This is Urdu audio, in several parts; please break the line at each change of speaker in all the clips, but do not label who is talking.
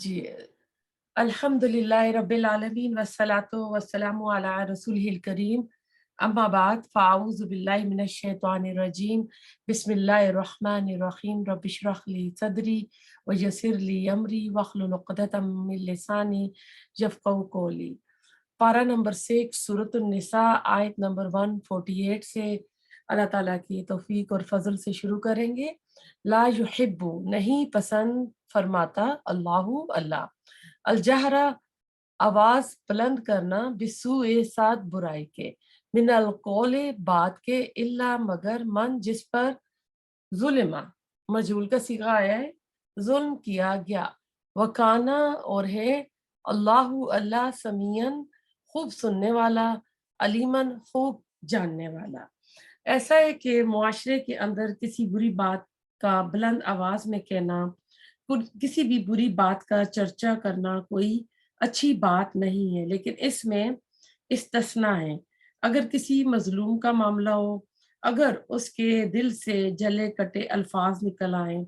جی الحمدللہ رب العالمین والصلاۃ والسلام علی رسولہ الکریم اما بعد فاعوذ باللہ من الشیطان الرجیم بسم اللہ الرحمن الرحیم رب اشرح لی صدری ویسر لی امری واحلل عقدۃ من لسانی یفقہوا قولی۔ پارہ نمبر 6 سورۃ النساء آیت نمبر 148 سے اللہ تعالیٰ کی توفیق اور فضل سے شروع کریں گے۔ لا یحب نہیں پسند فرماتا اللہ الجہرہ آواز بلند کرنا بسوء ساتھ برائی کے من القول بات کے الا مگر من جس پر ظلم مجہول کا صیغہ آیا ہے ظلم کیا گیا وکانا اور ہے اللہ سمیعاً خوب سننے والا علیماً خوب جاننے والا۔ ایسا ہے کہ معاشرے کے اندر کسی بری بات کا بلند آواز میں کہنا، کسی بھی بری بات کا چرچا کرنا کوئی اچھی بات نہیں ہے، لیکن اس میں استثناء ہے۔ اگر کسی مظلوم کا معاملہ ہو، اگر اس کے دل سے جلے کٹے الفاظ نکل آئیں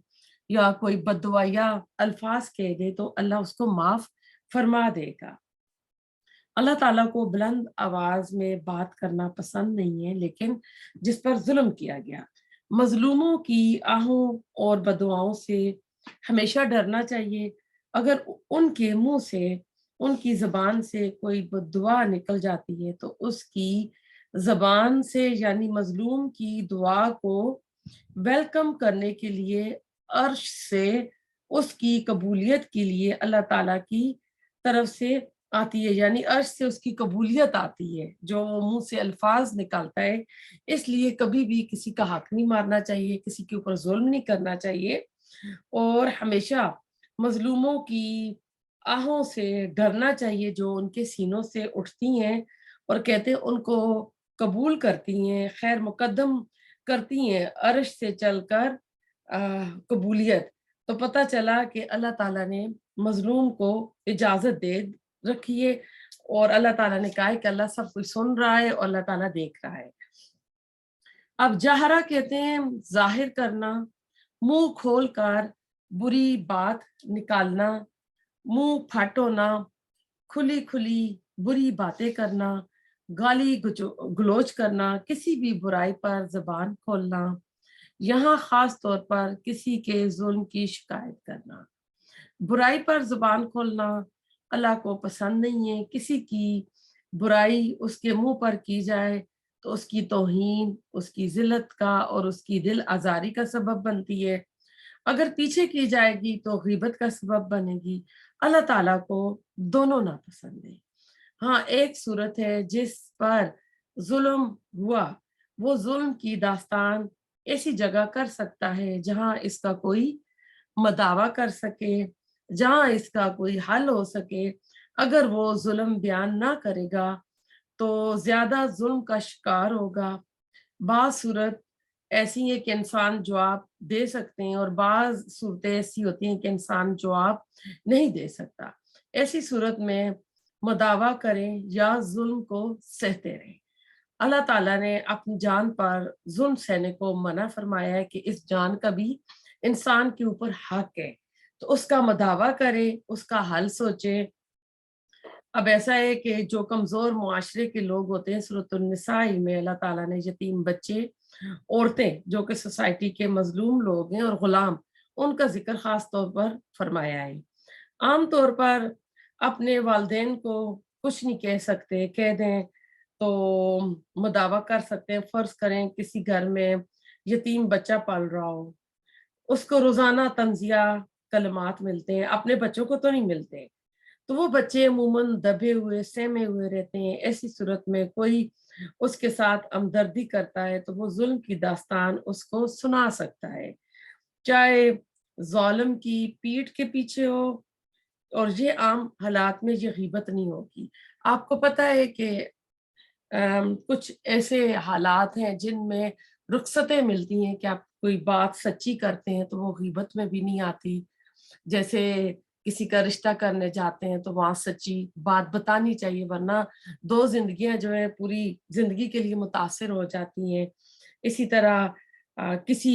یا کوئی بددعائیہ الفاظ کہہ دے تو اللہ اس کو معاف فرما دے گا۔ اللہ تعالیٰ کو بلند آواز میں بات کرنا پسند نہیں ہے، لیکن جس پر ظلم کیا گیا، مظلوموں کی آہوں اور بددعاؤں سے ہمیشہ ڈرنا چاہیے۔ اگر ان کے منہ سے، ان کی زبان سے کوئی بددعا نکل جاتی ہے تو اس کی زبان سے یعنی مظلوم کی دعا کو ویلکم کرنے کے لیے عرش سے اس کی قبولیت کے لیے اللہ تعالیٰ کی طرف سے آتی ہے، یعنی عرش سے اس کی قبولیت آتی ہے جو منہ سے الفاظ نکالتا ہے۔ اس لیے کبھی بھی کسی کا حق نہیں مارنا چاہیے، کسی کے اوپر ظلم نہیں کرنا چاہیے، اور ہمیشہ مظلوموں کی آہوں سے ڈرنا چاہیے جو ان کے سینوں سے اٹھتی ہیں اور کہتے ہیں ان کو قبول کرتی ہیں، خیر مقدم کرتی ہیں عرش سے چل کر قبولیت۔ تو پتہ چلا کہ اللہ تعالیٰ نے مظلوم کو اجازت دے رکھی ہے، اور اللہ تعالیٰ نے کہا ہے کہ اللہ سب کچھ سن رہا ہے اور اللہ تعالیٰ دیکھ رہا ہے۔ اب جہرہ کہتے ہیں ظاہر کرنا، منہ کھول کر بری بات نکالنا، منہ پھاٹونا، کھلی کھلی بری باتیں کرنا، گالی گلوچ کرنا، کسی بھی برائی پر زبان کھولنا، یہاں خاص طور پر کسی کے ظلم کی شکایت کرنا۔ برائی پر زبان کھولنا اللہ کو پسند نہیں ہے۔ کسی کی برائی اس کے منہ پر کی جائے تو اس کی توہین، اس کی ذلت کا اور اس کی دل آزاری کا سبب بنتی ہے۔ اگر پیچھے کی جائے گی تو غیبت کا سبب بنے گی۔ اللہ تعالیٰ کو دونوں ناپسند ہے۔ ہاں ایک صورت ہے جس پر ظلم ہوا، وہ ظلم کی داستان ایسی جگہ کر سکتا ہے جہاں اس کا کوئی مداوع کر سکے، جہاں اس کا کوئی حل ہو سکے۔ اگر وہ ظلم بیان نہ کرے گا تو زیادہ ظلم کا شکار ہوگا۔ بعض صورت ایسی ہے کہ انسان جواب دے سکتے ہیں، اور بعض صورتیں ایسی ہوتی ہیں کہ انسان جواب نہیں دے سکتا۔ ایسی صورت میں مداوع کریں یا ظلم کو سہتے رہیں۔ اللہ تعالیٰ نے اپنی جان پر ظلم سہنے کو منع فرمایا ہے کہ اس جان کا بھی انسان کے اوپر حق ہے، تو اس کا مداوع کرے، اس کا حل سوچے۔ اب ایسا ہے کہ جو کمزور معاشرے کے لوگ ہوتے ہیں، سورۃ النساء میں اللہ تعالیٰ نے یتیم بچے، عورتیں جو کہ سوسائٹی کے مظلوم لوگ ہیں، اور غلام، ان کا ذکر خاص طور پر فرمایا ہے۔ عام طور پر اپنے والدین کو کچھ نہیں کہہ سکتے، کہہ دیں تو مداوع کر سکتے ہیں۔ فرض کریں کسی گھر میں یتیم بچہ پل رہا ہو، اس کو روزانہ تنزیہ کلمات ملتے ہیں، اپنے بچوں کو تو نہیں ملتے، تو وہ بچے عموماً دبے ہوئے سہمے ہوئے رہتے ہیں۔ ایسی صورت میں کوئی اس کے ساتھ ہمدردی کرتا ہے تو وہ ظلم کی داستان اس کو سنا سکتا ہے، چاہے ظالم کی پیٹھ کے پیچھے ہو، اور یہ عام حالات میں یہ غیبت نہیں ہوگی۔ آپ کو پتہ ہے کہ کچھ ایسے حالات ہیں جن میں رخصتیں ملتی ہیں کہ آپ کوئی بات سچی کرتے ہیں تو وہ غیبت میں بھی نہیں آتی۔ جیسے کسی کا رشتہ کرنے جاتے ہیں تو وہاں سچی بات بتانی چاہیے، ورنہ دو زندگیاں جو ہیں پوری زندگی کے لیے متاثر ہو جاتی ہیں۔ اسی طرح کسی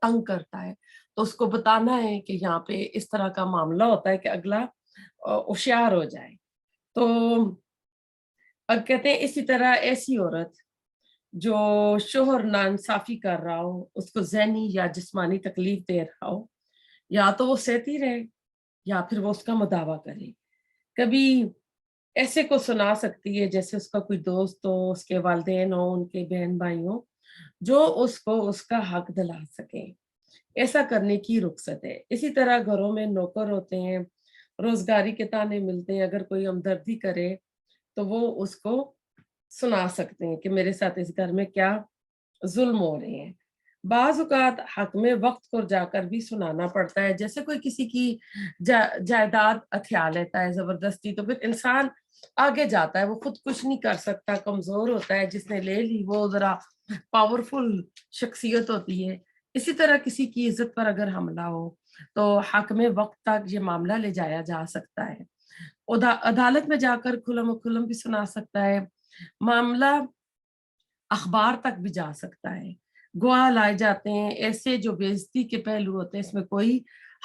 تنگ کرتا ہے تو اس کو بتانا ہے کہ یہاں پہ اس طرح کا معاملہ ہوتا ہے کہ اگلا ہوشیار ہو جائے. تو اب کہتے ہیں اسی طرح ایسی عورت جو شوہر ناانصافی کر رہا ہو، اس کو ذہنی یا جسمانی تکلیف دے رہا ہو، یا تو وہ سہتی رہے یا پھر وہ اس کا مداوع کرے. کبھی ایسے کو سنا سکتی ہے جیسے اس کا کوئی دوست ہو، اس کے والدین ہو، ان کے بہن بھائی ہو، جو اس کو اس کا حق دلا سکے. ایسا کرنے کی رخصت ہے. اسی طرح گھروں میں نوکر ہوتے ہیں، روزگاری کے تانے ملتے ہیں، اگر کوئی ہمدردی کرے تو وہ اس کو سنا سکتے ہیں کہ میرے ساتھ اس گھر میں کیا ظلم ہو رہے ہیں. بعض اوقات حق میں وقت کو جا کر بھی سنانا پڑتا ہے، جیسے کوئی کسی کی جائیداد ہتھیا لیتا ہے زبردستی، تو پھر انسان آگے جاتا ہے، وہ خود کچھ نہیں کر سکتا، کمزور ہوتا ہے. جس نے لے لی وہ ذرا پاورفل شخصیت ہوتی ہے. اسی طرح کسی کی عزت پر اگر حملہ ہو تو حق میں وقت تک یہ معاملہ لے جایا جا سکتا ہے. عدالت میں جا کر کھلم و کھلم بھی سنا سکتا ہے. معاملہ اخبار تک بھی جا سکتا ہے. گواہ لائے جاتے ہیں، ایسے جو بے عزتی کے پہلو ہوتے ہیں، اس میں کوئی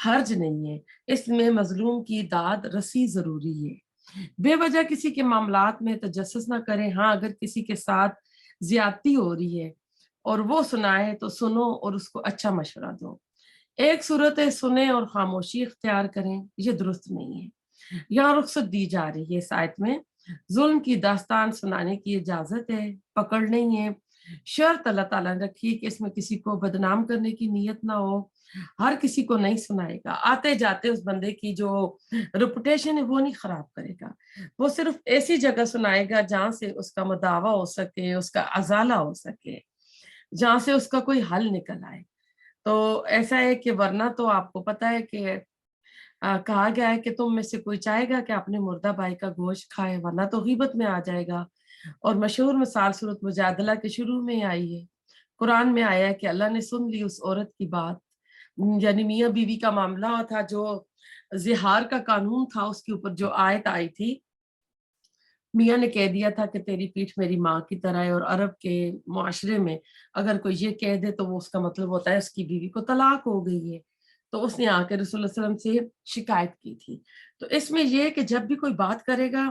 حرج نہیں ہے. اس میں مظلوم کی داد رسی ضروری ہے. بے وجہ کسی کے معاملات میں تجسس نہ کریں. ہاں اگر کسی کے ساتھ زیادتی ہو رہی ہے اور وہ سنائے تو سنو اور اس کو اچھا مشورہ دو. ایک صورت ہے سنیں اور خاموشی اختیار کریں، یہ درست نہیں ہے. یہاں رخصت دی جا رہی ہے اس آیت میں. ظلم کی داستان سنانے کی اجازت ہے، پکڑ نہیں ہے. شرط اللہ تعالیٰ نے رکھی کہ اس میں کسی کو بدنام کرنے کی نیت نہ ہو. ہر کسی کو نہیں سنائے گا. آتے جاتے اس بندے کی جو ریپوٹیشن ہے وہ نہیں خراب کرے گا. وہ صرف ایسی جگہ سنائے گا جہاں سے اس کا مداوع ہو سکے، اس کا ازالہ ہو سکے، جہاں سے اس کا کوئی حل نکل آئے. تو ایسا ہے کہ ورنہ تو آپ کو پتا ہے کہ کہا گیا ہے کہ تم میں سے کوئی چاہے گا کہ اپنے مردہ بھائی کا گوشت کھائے، ورنہ تو غیبت میں آ جائے گا. اور مشہور مثال صورت مجادلہ کے شروع میں آئی ہے. قرآن میں آیا ہے کہ اللہ نے سن لی اس عورت کی بات، یعنی میاں بیوی کا معاملہ تھا، جو زہار کا قانون تھا اس کے اوپر جو آیت آئی تھی. میاں نے کہہ دیا تھا کہ تیری پیٹھ میری ماں کی طرح ہے، اور عرب کے معاشرے میں اگر کوئی یہ کہہ دے تو وہ اس کا مطلب ہوتا ہے اس کی بیوی کو طلاق ہو گئی ہے. تو اس نے آ کے رسول اللہ علیہ وسلم سے شکایت کی تھی. تو اس میں یہ کہ جب بھی کوئی بات کرے گا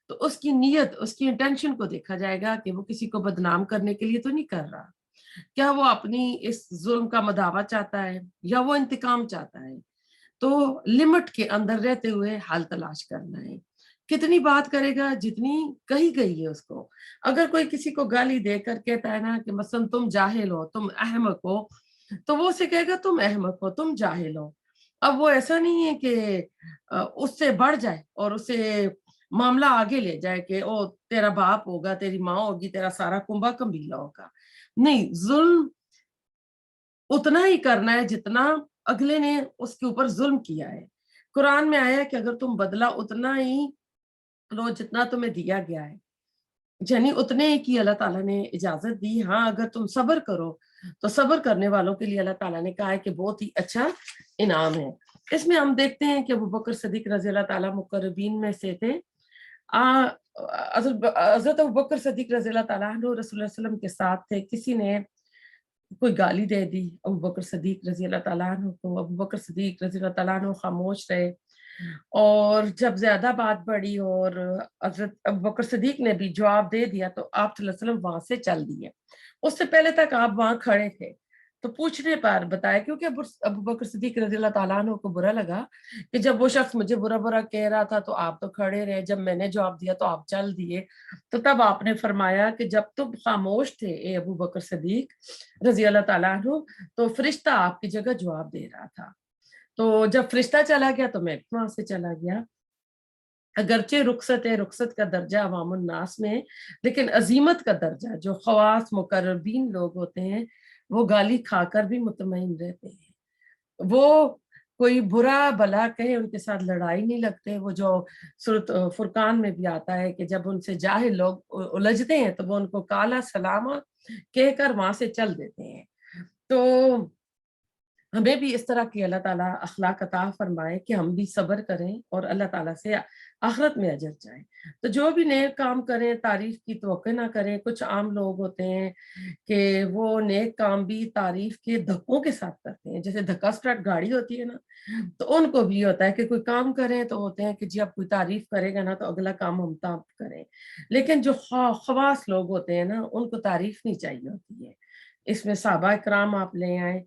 تو اس کی نیت، اس کی انٹینشن کو دیکھا جائے گا کہ وہ کسی کو بدنام کرنے کے لیے تو نہیں کر رہا. کیا وہ اپنی اس ظلم کا مداوع چاہتا ہے یا وہ انتقام چاہتا ہے؟ تو لمٹ کے اندر رہتے ہوئے حل تلاش کرنا ہے. کتنی بات کرے گا؟ جتنی کہی گئی ہے اس کو. اگر کوئی کسی کو گالی دے کر کہتا ہے نا کہ مثلا تم جاہل ہو، تم احمق ہو، تو وہ اسے کہے گا تم احمق ہو، تم جاہل ہو. اب وہ ایسا نہیں ہے کہ اس سے بڑھ جائے اور اسے معاملہ آگے لے جائے کہ او تیرا باپ ہوگا، تیری ماں ہوگی، تیرا سارا کنبا قبیلہ ہوگا. نہیں، ظلم اتنا ہی کرنا ہے جتنا اگلے نے اس کے اوپر ظلم کیا ہے. قرآن میں آیا کہ اگر تم بدلہ اتنا ہی لو جتنا تمہیں دیا گیا ہے، یعنی اتنے ہی کی اللہ تعالیٰ نے اجازت دی. ہاں اگر تم صبر کرو تو صبر کرنے والوں کے لیے اللہ تعالیٰ نے کہا ہے کہ بہت ہی اچھا انعام ہے. اس میں ہم دیکھتے ہیں کہ ابو بکر صدیق رضی اللہ تعالیٰ مقربین میں سے تھے. حضرت ابو بکر صدیق رضی اللہ تعالیٰ عنہ رسول اللہ علیہ وسلم کے ساتھ تھے. کسی نے کوئی گالی دے دی ابو بکر صدیق رضی اللہ تعالیٰ عنہ کو. ابو بکر صدیق رضی اللہ تعالیٰ عنہ خاموش رہے، اور جب زیادہ بات بڑھی اور حضرت ابو بکر صدیق نے بھی جواب دے دیا تو آپ صلی اللہ علیہ وسلم وہاں سے چل دیے. اس سے پہلے تک آپ وہاں کھڑے تھے. تو پوچھنے پر بتایا، کیونکہ ابو بکر صدیق رضی اللہ تعالیٰ عنہ کو برا لگا کہ جب وہ شخص مجھے برا برا کہہ رہا تھا تو آپ تو کھڑے رہے، جب میں نے جواب دیا تو آپ چل دیے. تو تب آپ نے فرمایا کہ جب تم خاموش تھے اے ابو بکر صدیق رضی اللہ تعالیٰ عنہ تو فرشتہ آپ کی جگہ جواب دے رہا تھا. تو جب فرشتہ چلا گیا تو میں وہاں سے چلا گیا. اگرچہ رخصت ہے، رخصت کا درجہ عوام الناس میں، لیکن عظیمت کا درجہ جو خواص مقربین لوگ ہوتے ہیں وہ گالی کھا کر بھی مطمئن رہتے ہیں. وہ کوئی برا بلا کہے ان کے ساتھ لڑائی نہیں لگتے. وہ جو سورۃ فرقان میں بھی آتا ہے کہ جب ان سے جاہل لوگ الجھتے ہیں تو وہ ان کو کالا سلامہ کہہ کر وہاں سے چل دیتے ہیں. تو ہمیں بھی اس طرح کی اللہ تعالیٰ اخلاق عطا فرمائے کہ ہم بھی صبر کریں اور اللہ تعالیٰ سے آخرت میں اجر جائیں۔ تو جو بھی نیک کام کریں تعریف کی توقع نہ کریں۔ کچھ عام لوگ ہوتے ہیں کہ وہ نیک کام بھی تعریف کے دھکوں کے ساتھ کرتے ہیں، جیسے دھکا اسٹارٹ گاڑی ہوتی ہے نا، تو ان کو بھی ہوتا ہے کہ کوئی کام کریں تو ہوتے ہیں کہ جی اب کوئی تعریف کرے گا نا تو اگلا کام ہم تام کریں، لیکن جو خواص لوگ ہوتے ہیں نا ان کو تعریف نہیں چاہیے ہوتی ہے۔ اس میں صحابہ کرام آپ لے آئیں،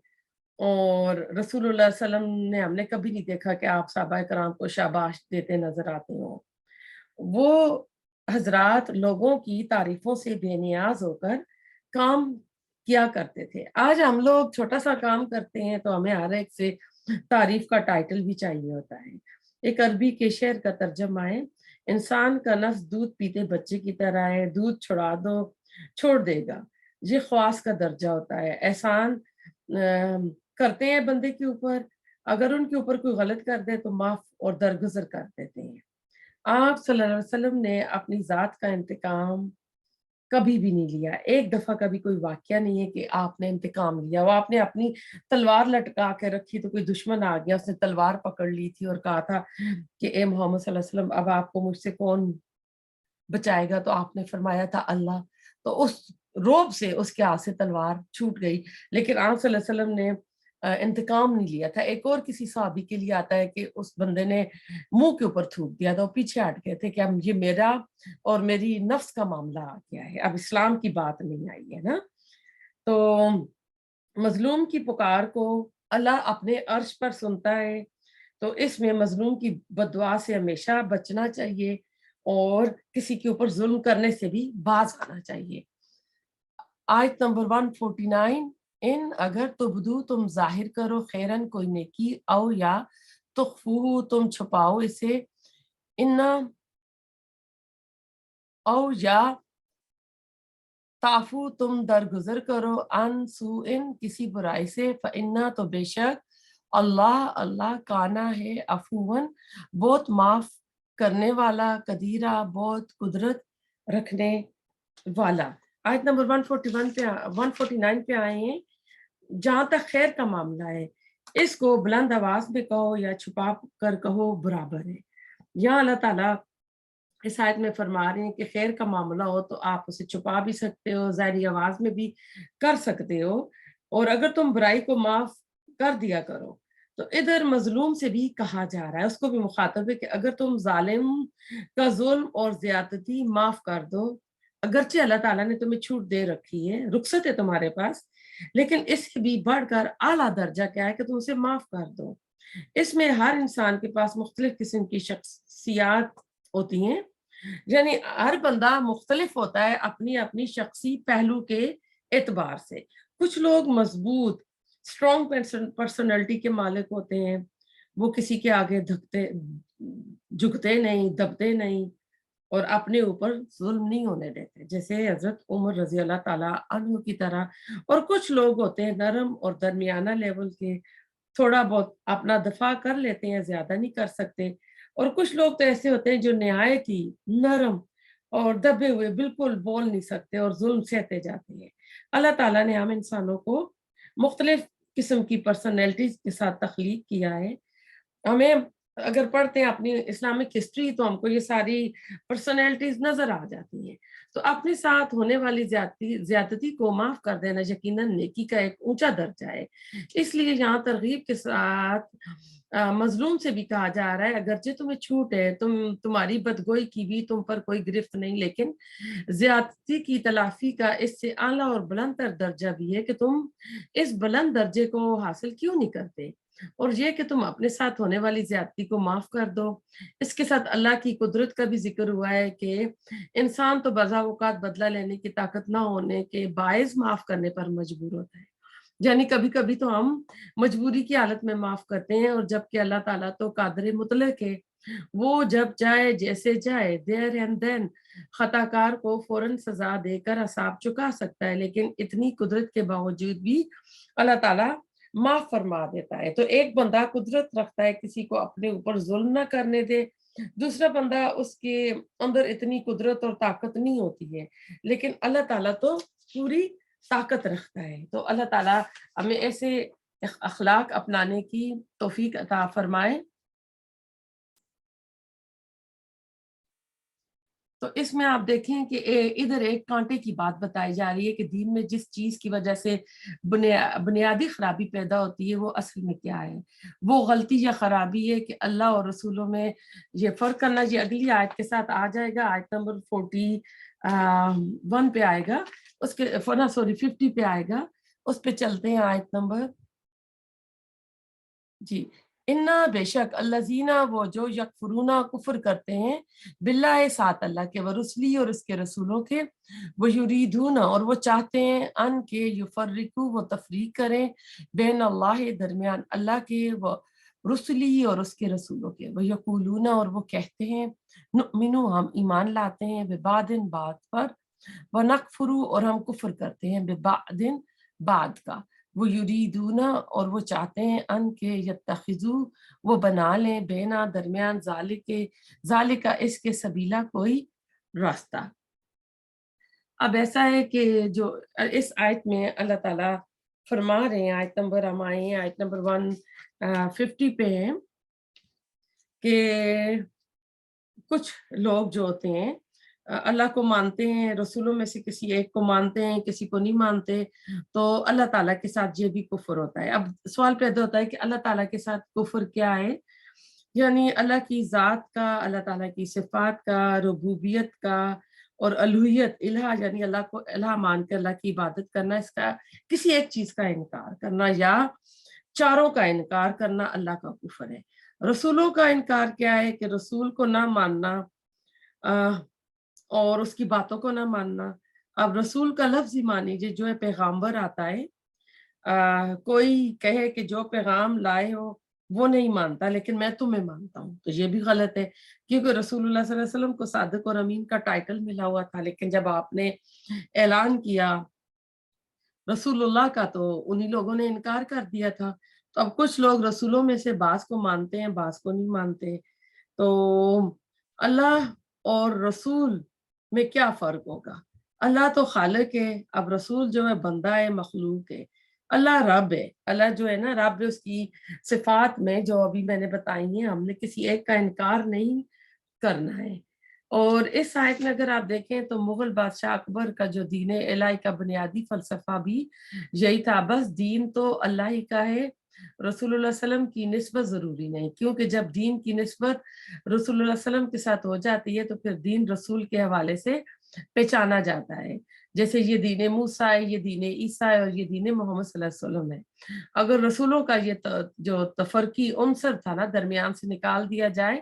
اور رسول اللہ صلی اللہ علیہ وسلم نے ہم نے کبھی نہیں دیکھا کہ آپ صحابہ کرام کو شاباش دیتے نظر آتے ہوں۔ وہ حضرات لوگوں کی تعریفوں سے بے نیاز ہو کر کام کیا کرتے تھے۔ آج ہم لوگ چھوٹا سا کام کرتے ہیں تو ہمیں ہر ایک سے تعریف کا ٹائٹل بھی چاہیے ہوتا ہے۔ ایک عربی کے شعر کا ترجمہ ہے، انسان کا نفس دودھ پیتے بچے کی طرح ہے، دودھ چھڑا دو چھوڑ دے گا۔ یہ خواص کا درجہ ہوتا ہے۔ احسان کرتے ہیں بندے کے اوپر، اگر ان کے اوپر کوئی غلط کر دے تو معاف اور درگزر کر دیتے ہیں۔ آپ صلی اللہ علیہ وسلم نے اپنی ذات کا انتقام کبھی بھی نہیں لیا۔ ایک دفعہ کبھی کوئی واقعہ نہیں ہے کہ آپ نے انتقام لیا۔ وہ آپ نے اپنی تلوار لٹکا کے رکھی تو کوئی دشمن آ گیا، اس نے تلوار پکڑ لی تھی اور کہا تھا کہ اے محمد صلی اللہ علیہ وسلم اب آپ کو مجھ سے کون بچائے گا، تو آپ نے فرمایا تھا اللہ، تو اس روب سے اس کے ہاتھ سے تلوار چھوٹ گئی۔ لیکن آپ صلی اللہ علیہ وسلم نے انتقام نہیں لیا تھا۔ ایک اور کسی صحابی کے لیے آتا ہے کہ اس بندے نے منہ کے اوپر تھوک دیا تھا، وہ پیچھے ہٹ گئے تھے کہ اب یہ میرا اور میری نفس کا معاملہ آ گیا ہے، اب اسلام کی بات نہیں آئی ہے نا۔ تو مظلوم کی پکار کو اللہ اپنے عرش پر سنتا ہے، تو اس میں مظلوم کی بددعا سے ہمیشہ بچنا چاہیے اور کسی کے اوپر ظلم کرنے سے بھی باز آنا چاہیے۔ آیت نمبر 149، ان اگر تبدو تم ظاہر کرو خیرن کوئی نیکی، او یا تخفوہ تم چھپاؤ اسے، انا او یا تعفو تم درگزر کرو، ان سوءن کسی برائی سے، فانا تو بے شک اللہ کانا ہے عفواً بہت معاف کرنے والا، قدیرہ بہت قدرت رکھنے والا۔ آیت نمبر 149 پہ آئے ہیں۔ جہاں تک خیر کا معاملہ ہے اس کو بلند آواز میں کہو یا چھپا کر کہو برابر ہے۔ یہاں اللہ تعالیٰ اس آیت میں فرما رہے ہیں کہ خیر کا معاملہ ہو تو آپ اسے چھپا بھی سکتے ہو، ظاہری آواز میں بھی کر سکتے ہو، اور اگر تم برائی کو معاف کر دیا کرو تو ادھر مظلوم سے بھی کہا جا رہا ہے، اس کو بھی مخاطب ہے کہ اگر تم ظالم کا ظلم اور زیادتی معاف کر دو، اگرچہ اللہ تعالیٰ نے تمہیں چھوٹ دے رکھی ہے، رخصت ہے تمہارے پاس، لیکن اس سے بھی بڑھ کر اعلیٰ درجہ کیا ہے کہ تم اسے معاف کر دو۔ اس میں ہر انسان کے پاس مختلف قسم کی شخصیات ہوتی ہیں، یعنی ہر بندہ مختلف ہوتا ہے اپنی اپنی شخصی پہلو کے اعتبار سے۔ کچھ لوگ مضبوط اسٹرانگ پرسنالٹی کے مالک ہوتے ہیں، وہ کسی کے آگے جھکتے نہیں، دبتے نہیں اور اپنے اوپر ظلم نہیں ہونے دیتے، جیسے حضرت عمر رضی اللہ تعالیٰ عنہ کی طرح۔ اور کچھ لوگ ہوتے ہیں نرم اور درمیانہ لیول کے، تھوڑا بہت اپنا دفاع کر لیتے ہیں، زیادہ نہیں کر سکتے۔ اور کچھ لوگ تو ایسے ہوتے ہیں جو نہایت ہی نرم اور دبے ہوئے، بالکل بول نہیں سکتے اور ظلم سہتے جاتے ہیں۔ اللہ تعالیٰ نے ہم انسانوں کو مختلف قسم کی پرسنالٹیز کے ساتھ تخلیق کیا ہے۔ ہمیں اگر پڑھتے ہیں اپنی اسلامک ہسٹری تو ہم کو یہ ساری پرسنالٹیز نظر آ جاتی ہیں۔ تو اپنے ساتھ ہونے والی زیادتی کو معاف کر دینا یقیناً نیکی کا ایک اونچا درجہ ہے۔ اس لیے یہاں ترغیب کے ساتھ مظلوم سے بھی کہا جا رہا ہے اگرچہ تمہیں چھوٹ ہے، تمہاری بدگوئی کی بھی تم پر کوئی گرفت نہیں، لیکن زیادتی کی تلافی کا اس سے اعلیٰ اور بلند تر درجہ بھی ہے کہ تم اس بلند درجے کو حاصل کیوں نہیں کرتے، اور یہ کہ تم اپنے ساتھ ہونے والی زیادتی کو معاف کر دو۔ اس کے ساتھ اللہ کی قدرت کا بھی ذکر ہوا ہے کہ انسان تو بعض اوقات بدلہ لینے کی طاقت نہ ہونے کے باعث معاف کرنے پر مجبور ہوتا ہے، یعنی کبھی کبھی تو ہم مجبوری کی حالت میں معاف کرتے ہیں، اور جبکہ اللہ تعالیٰ تو قادر مطلق ہے، وہ جب چاہے جیسے چاہے دیر اینڈ دین خطا کار کو فوراً سزا دے کر حساب چکا سکتا ہے، لیکن اتنی قدرت کے باوجود بھی اللہ تعالیٰ معاف فرما دیتا ہے۔ تو ایک بندہ قدرت رکھتا ہے کسی کو اپنے اوپر ظلم نہ کرنے دے، دوسرا بندہ اس کے اندر اتنی قدرت اور طاقت نہیں ہوتی ہے، لیکن اللہ تعالیٰ تو پوری طاقت رکھتا ہے۔ تو اللہ تعالیٰ ہمیں ایسے اخلاق اپنانے کی توفیق عطا فرمائے۔ تو اس میں آپ دیکھیں کہ ادھر ایک کانٹے کی بات بتائی جا رہی ہے کہ دین میں جس چیز کی وجہ سے بنیادی خرابی پیدا ہوتی ہے وہ اصل میں کیا ہے، وہ غلطی یا خرابی ہے کہ اللہ اور رسولوں میں یہ فرق کرنا۔ یہ اگلی آیت کے ساتھ آ جائے گا، آیت نمبر 41 پہ آئے گا، اس کے 50 پہ آئے گا، اس پہ چلتے ہیں۔ آیت نمبر جی، انا بے شک الذین وہ جو یکفرون کفر کرتے ہیں باللہ ساتھ اللہ کے، ورسلی اور اس کے رسولوں کے، وہ یریدون اور وہ چاہتے ہیں ان کے یفرقو وہ تفریق کریں بین اللہ درمیان اللہ کے، وہ رسلی اور اس کے رسولوں کے، وہ یقولون اور وہ کہتے ہیں نؤمنو ہم ایمان لاتے ہیں ببعض بعد پر، ونکفرو اور ہم کفر کرتے ہیں ببعض بعد کا، وہ یریدون اور وہ چاہتے ہیں ان کے یتخذو وہ بنا لیں بینا درمیان ذالک اس کے سبیلا کوئی راستہ۔ اب ایسا ہے کہ جو اس آیت میں اللہ تعالیٰ فرما رہے ہیں، آیت نمبر ہم آئے ہیں آیت نمبر 150 پہ ہیں کہ کچھ لوگ جو ہوتے ہیں اللہ کو مانتے ہیں، رسولوں میں سے کسی ایک کو مانتے ہیں، کسی کو نہیں مانتے، تو اللہ تعالیٰ کے ساتھ یہ بھی کفر ہوتا ہے۔ اب سوال پیدا ہوتا ہے کہ اللہ تعالیٰ کے ساتھ کفر کیا ہے؟ یعنی اللہ کی ذات کا، اللہ تعالیٰ کی صفات کا، ربوبیت کا اور الوہیت، الہ یعنی اللہ کو الہ مان کر اللہ کی عبادت کرنا، اس کا کسی ایک چیز کا انکار کرنا یا چاروں کا انکار کرنا اللہ کا کفر ہے۔ رسولوں کا انکار کیا ہے کہ رسول کو نہ ماننا اور اس کی باتوں کو نہ ماننا۔ اب رسول کا لفظ ہی مان لیجیے، جو ہے پیغامبر آتا ہے، کوئی کہے کہ جو پیغام لائے ہو وہ نہیں مانتا لیکن میں تمہیں مانتا ہوں، تو یہ بھی غلط ہے، کیونکہ رسول اللہ صلی اللہ علیہ وسلم کو صادق اور امین کا ٹائٹل ملا ہوا تھا، لیکن جب آپ نے اعلان کیا رسول اللہ کا تو انہی لوگوں نے انکار کر دیا تھا۔ تو اب کچھ لوگ رسولوں میں سے بعض کو مانتے ہیں، بعض کو نہیں مانتے، تو اللہ اور رسول میں کیا فرق ہوگا؟ اللہ تو خالق ہے، اب رسول جو ہے بندہ ہے، مخلوق ہے۔ اللہ رب ہے، اللہ جو ہے نا رب، اس کی صفات میں جو ابھی میں نے بتائی ہیں، ہم نے کسی ایک کا انکار نہیں کرنا ہے۔ اور اس آیت میں اگر آپ دیکھیں تو مغل بادشاہ اکبر کا جو دین الہی کا بنیادی فلسفہ بھی یہی تھا، بس دین تو اللہ ہی کا ہے، رسول اللہ علیہ وسلم کی نسبت ضروری نہیں، کیونکہ جب دین کی نسبت رسول اللہ علیہ وسلم کے ساتھ ہو جاتی ہے تو پھر دین رسول کے حوالے سے پہچانا جاتا ہے، جیسے یہ دین موسیٰ ہے، یہ دین عیسیٰ ہے اور یہ دین محمد صلی اللہ علیہ وسلم ہے۔ اگر رسولوں کا یہ جو تفرقی عنصر تھا نا درمیان سے نکال دیا جائے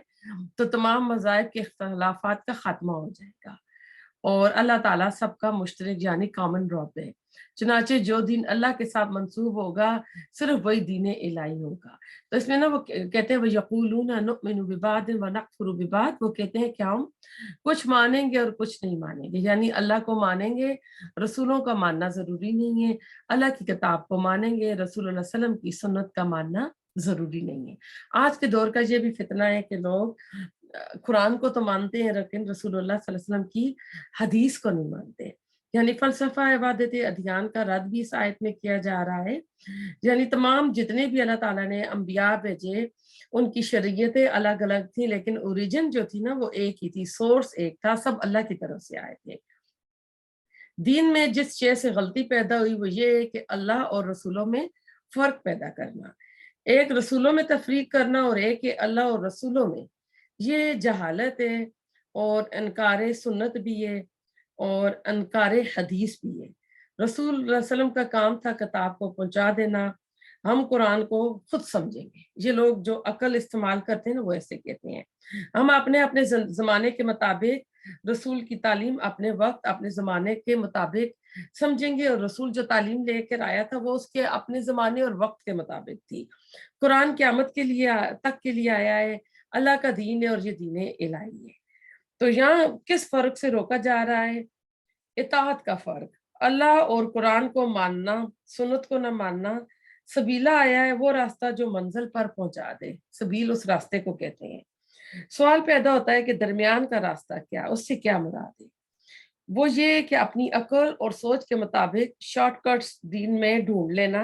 تو تمام مذاہب کے اختلافات کا خاتمہ ہو جائے گا، اور اللہ تعالیٰ سب کا مشترک یعنی کامن رب ہے۔ چنانچہ جو دین اللہ کے ساتھ منسوب ہوگا صرف وہی دین الہی ہوگا۔ تو اس میں نا وہ کہتے ہیں وَيَقُولُونَ نُؤْمِنُ بِبَعْضٍ وَنَكْفُرُ بِبَعْضٍ، وہ کہتے ہیں کہ ہم کچھ مانیں گے اور کچھ نہیں مانیں گے، یعنی اللہ کو مانیں گے، رسولوں کا ماننا ضروری نہیں ہے، اللہ کی کتاب کو مانیں گے، رسول اللہ علیہ وسلم کی سنت کا ماننا ضروری نہیں ہے۔ آج کے دور کا یہ بھی فتنہ ہے کہ لوگ قرآن کو تو مانتے ہیں لیکن رسول اللہ صلی اللہ علیہ وسلم کی حدیث کو نہیں مانتے، یعنی فلسفہ عبادت ادھیان کا رد بھی اس آیت میں کیا جا رہا ہے۔ یعنی تمام جتنے بھی اللہ تعالیٰ نے انبیاء بھیجے ان کی شریعتیں الگ الگ تھی، لیکن اوریجن جو تھی نا وہ ایک ہی تھی، سورس ایک تھا، سب اللہ کی طرف سے آئے تھے۔ دین میں جس چیز سے غلطی پیدا ہوئی وہ یہ ہے کہ اللہ اور رسولوں میں فرق پیدا کرنا، ایک رسولوں میں تفریق کرنا اور ایک اللہ اور رسولوں میں، یہ جہالت ہے اور انکار سنت بھی ہے اور انکار حدیث بھی ہے۔ رسول اللہ علیہ وسلم کا کام تھا کتاب کو پہنچا دینا، ہم قرآن کو خود سمجھیں گے۔ یہ لوگ جو عقل استعمال کرتے ہیں نا وہ ایسے کہتے ہیں، ہم اپنے زمانے کے مطابق رسول کی تعلیم اپنے وقت اپنے زمانے کے مطابق سمجھیں گے، اور رسول جو تعلیم لے کر آیا تھا وہ اس کے اپنے زمانے اور وقت کے مطابق تھی۔ قرآن قیامت کے لیے تک کے لیے آیا ہے، اللہ کا دین ہے اور یہ دین الہی ہے۔ تو یہاں کس فرق سے روکا جا رہا ہے؟ اطاعت کا فرق، اللہ اور قرآن کو ماننا، سنت کو نہ ماننا۔ سبیلا آیا ہے وہ راستہ جو منزل پر پہنچا دے، سبیل اس راستے کو کہتے ہیں۔ سوال پیدا ہوتا ہے کہ درمیان کا راستہ کیا، اس سے کیا مراد ہے؟ وہ یہ کہ اپنی عقل اور سوچ کے مطابق شارٹ کٹس دین میں ڈھونڈ لینا،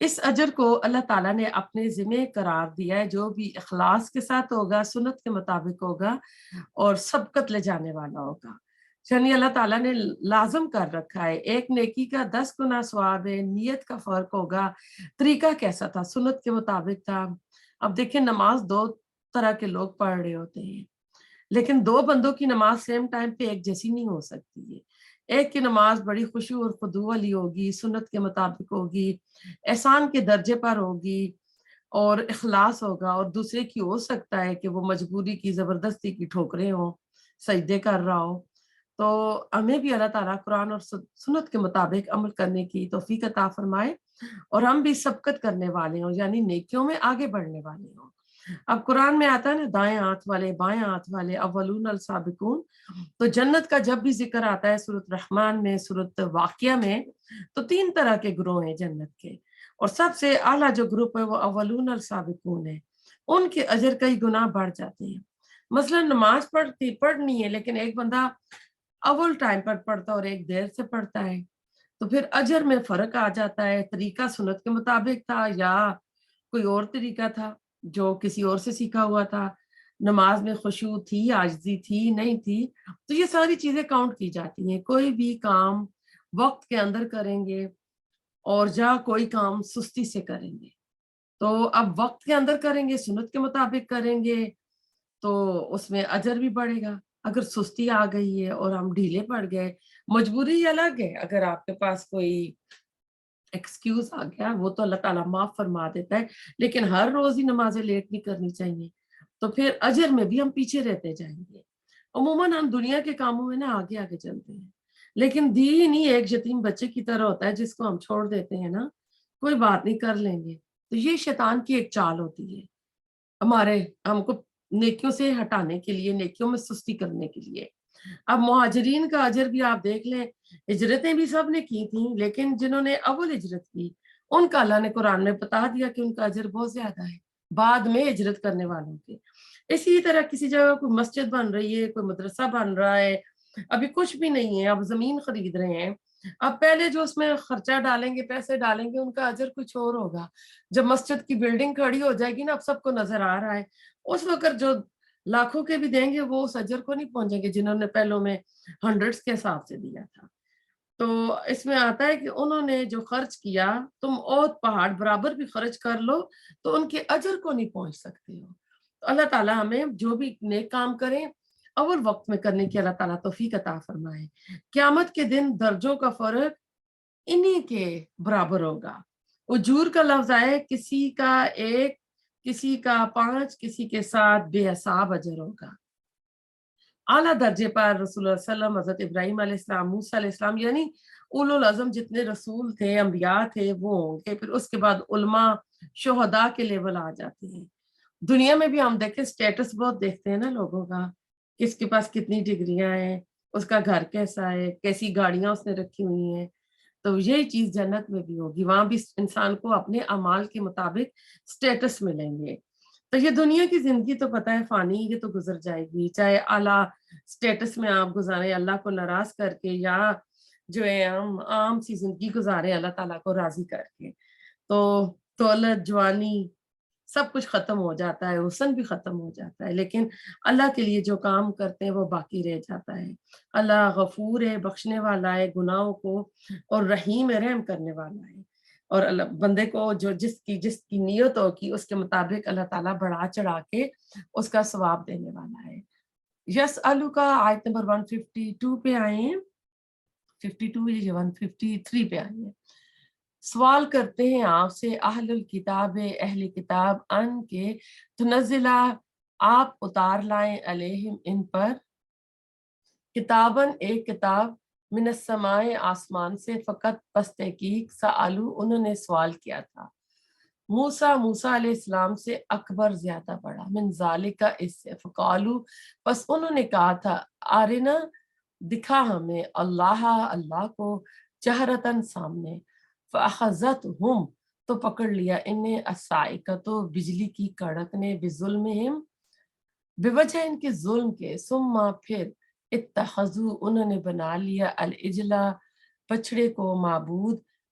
اس اجر کو اللہ تعالیٰ نے اپنے ذمہ قرار دیا ہے، جو بھی اخلاص کے ساتھ ہوگا، سنت کے مطابق ہوگا اور سبقت لے جانے والا ہوگا۔ یعنی اللہ تعالیٰ نے لازم کر رکھا ہے، ایک نیکی کا 10 گنا ثواب ہے، نیت کا فرق ہوگا، طریقہ کیسا تھا، سنت کے مطابق تھا۔ اب دیکھیں نماز دو طرح کے لوگ پڑھ رہے ہوتے ہیں، لیکن دو بندوں کی نماز سیم ٹائم پہ ایک جیسی نہیں ہو سکتی ہے۔ ایک کی نماز بڑی خشوع اور خضوع والی ہوگی، سنت کے مطابق ہوگی، احسان کے درجے پر ہوگی اور اخلاص ہوگا، اور دوسرے کی ہو سکتا ہے کہ وہ مجبوری کی، زبردستی کی ٹھوکریں ہوں، سجدے کر رہا ہو۔ تو ہمیں بھی اللہ تعالیٰ قرآن اور سنت کے مطابق عمل کرنے کی توفیق عطا فرمائے، اور ہم بھی سبقت کرنے والے ہوں، یعنی نیکیوں میں آگے بڑھنے والے ہوں۔ اب قرآن میں آتا ہے نا، دائیں ہاتھ والے، بائیں ہاتھ والے، اولون السابقون۔ تو جنت کا جب بھی ذکر آتا ہے سورۃ رحمان میں، سورۃ واقعہ میں، تو 3 طرح کے گروہ ہیں جنت کے، اور سب سے اعلیٰ جو گروپ ہے وہ اولون السابقون ہے۔ ان کے اجر کئی گنا بڑھ جاتے ہیں۔ مثلا نماز پڑھنی ہے، لیکن ایک بندہ اول ٹائم پر پڑھتا اور ایک دیر سے پڑھتا ہے، تو پھر اجر میں فرق آ جاتا ہے۔ طریقہ سنت کے مطابق تھا یا کوئی اور طریقہ تھا جو کسی اور سے سیکھا ہوا تھا، نماز میں خشوع تھی، عاجزی تھی، نہیں تھی، تو یہ ساری چیزیں کاؤنٹ کی جاتی ہیں۔ کوئی بھی کام وقت کے اندر کریں گے اور یا کوئی کام سستی سے کریں گے، تو اب وقت کے اندر کریں گے، سنت کے مطابق کریں گے، تو اس میں اجر بھی بڑھے گا۔ اگر سستی آ گئی ہے اور ہم ڈھیلے پڑ گئے، مجبوری الگ ہے، اگر آپ کے پاس کوئی ایکسکیوز آ گیا وہ تو اللہ تعالیٰ معاف فرما دیتا ہے، لیکن ہر روز ہی نمازیں لیٹ نہیں کرنی چاہیے، تو پھر اجر میں بھی ہم پیچھے رہتے جائیں گے۔ عموماً ہم دنیا کے کاموں میں نا آگے آگے چلتے ہیں، لیکن دین ہی ایک یتیم بچے کی طرح ہوتا ہے جس کو ہم چھوڑ دیتے ہیں نا، کوئی بات نہیں کر لیں گے، تو یہ شیطان کی ایک چال ہوتی ہے ہم کو نیکیوں سے ہٹانے کے لیے، نیکیوں میں سستی کرنے کے لیے۔ اب مہاجرین کا اجر بھی آپ دیکھ لیں، ہجرتیں بھی سب نے کی تھیں، لیکن جنہوں نے اول ہجرت کی ان کا اللہ نے قرآن میں بتا دیا کہ ان کا اجر بہت زیادہ ہے بعد میں ہجرت کرنے والوں کے۔ اسی طرح کسی جگہ کوئی مسجد بن رہی ہے، کوئی مدرسہ بن رہا ہے، ابھی کچھ بھی نہیں ہے، اب زمین خرید رہے ہیں، اب پہلے جو اس میں خرچہ ڈالیں گے، پیسے ڈالیں گے، ان کا اجر کچھ اور ہوگا۔ جب مسجد کی بلڈنگ کھڑی ہو جائے گی نا، اب سب کو نظر آ رہا ہے، اس وقت جو لاکھوں کے بھی دیں گے وہ اس اجر کو نہیں پہنچیں گے جنہوں نے پہلوں میں ہنڈریڈز کے حساب سے دیا تھا۔ تو اس میں آتا ہے کہ انہوں نے جو خرچ کیا، تم اوت پہاڑ برابر بھی خرچ کر لو تو ان کے اجر کو نہیں پہنچ سکتے ہو۔ تو اللہ تعالیٰ ہمیں جو بھی نیک کام کریں اول وقت میں کرنے کی اللہ تعالیٰ توفیق عطا فرمائے۔ قیامت کے دن درجوں کا فرق انہی کے برابر ہوگا۔ اجور کا لفظ آئے، کسی کا 1، کسی کا 5، کسی کے 7 بے حساب اجر ہوگا۔ اعلیٰ درجے پر رسول اللہ صلی اللہ علیہ وسلم، حضرت ابراہیم علیہ السلام، موسیٰ علیہ السلام، یعنی اولو العزم جتنے رسول تھے، انبیاء تھے، وہ ہوں گے۔ پھر اس کے بعد علماء، شہداء کے لیول آ جاتے ہیں۔ دنیا میں بھی ہم دیکھیں سٹیٹس بہت دیکھتے ہیں نا لوگوں کا، کس کے پاس کتنی ڈگریاں ہیں، اس کا گھر کیسا ہے، کیسی گاڑیاں اس نے رکھی ہوئی ہیں، تو یہی چیز جنت میں بھی ہوگی، وہاں بھی انسان کو اپنے اعمال کے مطابق سٹیٹس ملیں گے۔ تو یہ دنیا کی زندگی تو پتہ ہے فانی، یہ تو گزر جائے گی، چاہے اعلیٰ سٹیٹس میں آپ گزاریں اللہ کو ناراض کر کے، یا جو ہے ہم عام سی زندگی گزاریں اللہ تعالیٰ کو راضی کر کے، تو دولت، جوانی، سب کچھ ختم ہو جاتا ہے، حسن بھی ختم ہو جاتا ہے، لیکن اللہ کے لیے جو کام کرتے ہیں وہ باقی رہ جاتا ہے۔ اللہ غفور ہے، بخشنے والا ہے گناہوں کو، اور رحیم ہے، رحم کرنے والا ہے، اور اللہ بندے کو جو جس کی نیت ہوگی اس کے مطابق اللہ تعالیٰ بڑھا چڑھا کے اس کا ثواب دینے والا ہے۔ یس الو کا آیت نمبر 152 پہ آئے ہیں، 52 یا 153 پہ آئے ہیں۔ سوال کرتے ہیں آپ سے اہل الکتاب، اہل کتاب، ان کے تنزلہ، آپ اتار لائیں، علیہم ان پر، کتابن ایک کتاب، من السماء آسمان سے، فقط پس تحقیق، سألو انہوں نے سوال کیا تھا، موسیٰ علیہ السلام سے، اکبر زیادہ بڑا، من ذالک اس سے، فقالو پس انہوں نے کہا تھا، آرنا دکھا ہمیں، اللہ کو، جہرتاً سامنے، فاخذتہم تو پکڑ لیا انہیں، الصاعقۃ بجلی کی کڑک نے، بظلمہم بوجہ ان کے ظلم کے، ثم پھر اتخذوا انہوں نے بنا لیا، العجلہ بچڑے کو، معبود،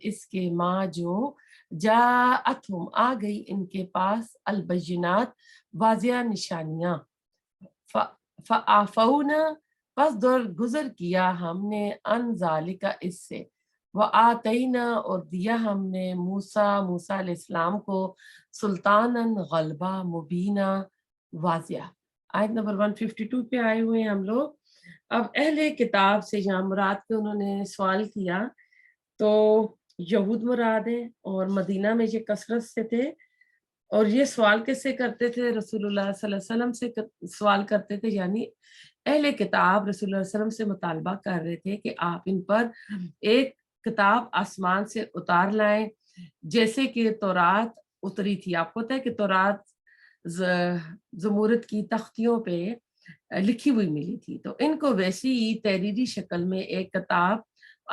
اس کے ما جو جاءتہم آ گئی ان کے پاس البینات واضح نشانیاں، فعفونا پس گزر کیا ہم نے ان ذالک اس سے، وآتینا اور دیا ہم نے موسیٰ علیہ السلام کو سلطاناً غلبہ مبینہ واضح۔ آیت نمبر 152 پہ آئے ہوئے ہیں ہم لوگ۔ اب اہل کتاب سے جہاں مراد کے انہوں نے سوال کیا تو یہود مراد ہیں، اور مدینہ میں یہ کثرت سے تھے، اور یہ سوال کس سے کرتے تھے؟ رسول اللہ صلی اللہ علیہ وسلم سے سوال کرتے تھے، یعنی اہل کتاب رسول اللہ علیہ وسلم سے مطالبہ کر رہے تھے کہ آپ ان پر ایک کتاب آسمان سے اتار لائیں، جیسے کہ تورات اتری تھی۔ آپ کو پتہ ہے کہ تورات زمورت کی تختیوں پہ لکھی ہوئی ملی تھی، تو ان کو ویسی ہی تحریری شکل میں ایک کتاب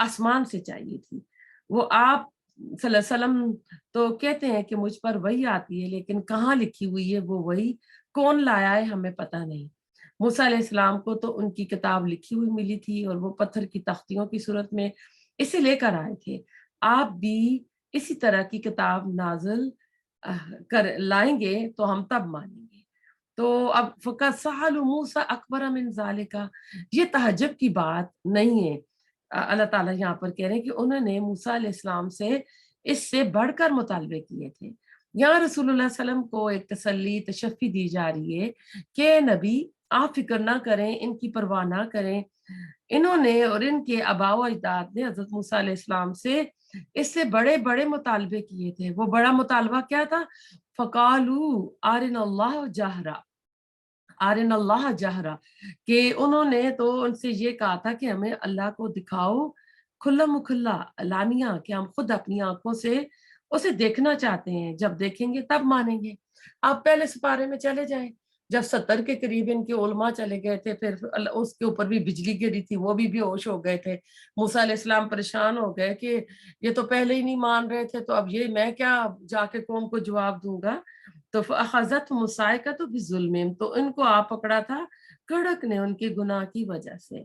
آسمان سے چاہیے تھی۔ وہ آپ صلی اللہ علیہ وسلم تو کہتے ہیں کہ مجھ پر وہی آتی ہے، لیکن کہاں لکھی ہوئی ہے وہ وہی، کون لایا ہے ہمیں پتہ نہیں۔ موسیٰ علیہ السلام کو تو ان کی کتاب لکھی ہوئی ملی تھی، اور وہ پتھر کی تختیوں کی صورت میں اسے لے کر آئے تھے۔ آپ بھی اسی طرح کی کتاب نازل کر لائیں گے تو ہم تب مانیں گے۔ تو اب فقط سہل موسیٰ اکبر من ذالک، یہ تعجب کی بات نہیں ہے۔ اللہ تعالیٰ یہاں پر کہہ رہے ہیں کہ انہوں نے موسیٰ علیہ السلام سے اس سے بڑھ کر مطالبے کیے تھے۔ یہاں رسول اللہ صلی اللہ علیہ وسلم کو ایک تسلی تشفی دی جا رہی ہے کہ نبی آپ فکر نہ کریں، ان کی پرواہ نہ کریں، انہوں نے اور ان کے آباء و اجداد نے حضرت موسیٰ علیہ السلام سے اس سے بڑے بڑے مطالبے کیے تھے۔ وہ بڑا مطالبہ کیا تھا؟ فَقَالُوا أَرِنَا اللَّهَ جَهْرًا، آرن اللہ جہرا، کہ انہوں نے تو ان سے یہ کہا تھا کہ ہمیں اللہ کو دکھاؤ کھلا مکھلا علانیہ، کہ ہم خود اپنی آنکھوں سے اسے دیکھنا چاہتے ہیں، جب دیکھیں گے تب مانیں گے۔ آپ پہلے سپارے میں چلے جائیں، جب 70 کے قریب ان کے علماء چلے گئے تھے، پھر اس کے اوپر بھی بجلی گری تھی، وہ بھی بے ہوش ہو گئے تھے، موسیٰ علیہ السلام پریشان ہو گئے کہ یہ تو پہلے ہی نہیں مان رہے تھے، تو اب یہ میں کیا جا کے قوم کو جواب دوں گا؟ تو فَأَخَذَتْهُمُ الصَّاعِقَةُ بِالظُّلْمِ، تو ان کو آ پکڑا تھا کڑک نے ان کے گناہ کی وجہ سے۔